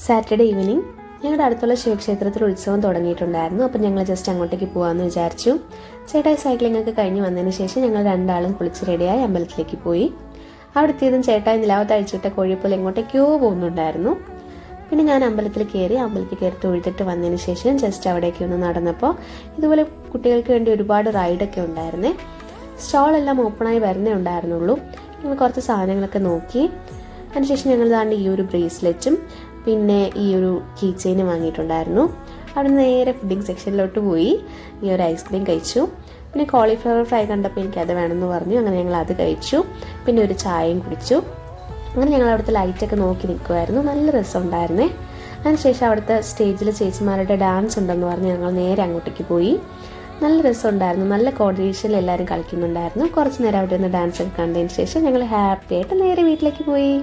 Saturday evening ഞങ്ങളുടെ അടുത്തുള്ള ശിവക്ഷേത്രത്തിൽ ഉത്സവം തുടങ്ങിയിട്ടുണ്ടായിരുന്നു. അപ്പം ഞങ്ങൾ ജസ്റ്റ് അങ്ങോട്ടേക്ക് പോകാമെന്ന് വിചാരിച്ചു. ചേട്ടായി സൈക്ലിംഗ് ഒക്കെ കഴിഞ്ഞ് വന്നതിന് ശേഷം ഞങ്ങൾ രണ്ടാളും കുളിച്ച് റെഡിയായി അമ്പലത്തിലേക്ക് പോയി. അവിടെ എത്തിയതും ചേട്ടായി നിലാവത്ത് അഴിച്ചിട്ട കോഴിപ്പോലെ എങ്ങോട്ടേക്കോ പോകുന്നുണ്ടായിരുന്നു. പിന്നെ ഞാൻ അമ്പലത്തിൽ കയറി തൊഴുതിട്ട് വന്നതിന് ശേഷം ജസ്റ്റ് അവിടേക്ക് ഒന്ന് നടന്നപ്പോൾ ഇതുപോലെ കുട്ടികൾക്ക് വേണ്ടി ഒരുപാട് റൈഡൊക്കെ ഉണ്ടായിരുന്നേ. സ്റ്റോളെല്ലാം ഓപ്പണായി വരുന്നേ ഉണ്ടായിരുന്നുള്ളൂ. ഞങ്ങൾ കുറച്ച് സാധനങ്ങളൊക്കെ നോക്കി. അതിനുശേഷം ഞങ്ങൾ ദാണ്ട് ഈ ഒരു ബ്രേസ്ലെറ്റും പിന്നെ ഈ ഒരു കീ ചെയിനും വാങ്ങിയിട്ടുണ്ടായിരുന്നു. അവിടെ നിന്ന് നേരെ ഫുഡിങ് സെക്ഷനിലോട്ട് പോയി ഈ ഒരു ഐസ്ക്രീം കഴിച്ചു. പിന്നെ കോളിഫ്ലവർ ഫ്രൈ കണ്ടപ്പോൾ എനിക്കത് വേണമെന്ന് പറഞ്ഞു. അങ്ങനെ ഞങ്ങൾ അത് കഴിച്ചു. പിന്നെ ഒരു ചായയും കുടിച്ചു. അങ്ങനെ ഞങ്ങൾ അവിടുത്തെ ലൈറ്റൊക്കെ നോക്കി നിൽക്കുമായിരുന്നു. നല്ല രസമുണ്ടായിരുന്നേ. അതിനുശേഷം അവിടുത്തെ സ്റ്റേജിൽ ചേച്ചിമാരുടെ ഡാൻസ് ഉണ്ടെന്ന് പറഞ്ഞ് ഞങ്ങൾ നേരെ അങ്ങോട്ടേക്ക് പോയി. നല്ല രസമുണ്ടായിരുന്നു. നല്ല കോർഡിനേഷനിൽ എല്ലാവരും കളിക്കുന്നുണ്ടായിരുന്നു. കുറച്ച് നേരം അവിടെ നിന്ന് ഡാൻസ് ഒക്കെ കണ്ടതിന് ശേഷം ഞങ്ങൾ ഹാപ്പി ആയിട്ട് നേരെ വീട്ടിലേക്ക് പോയി.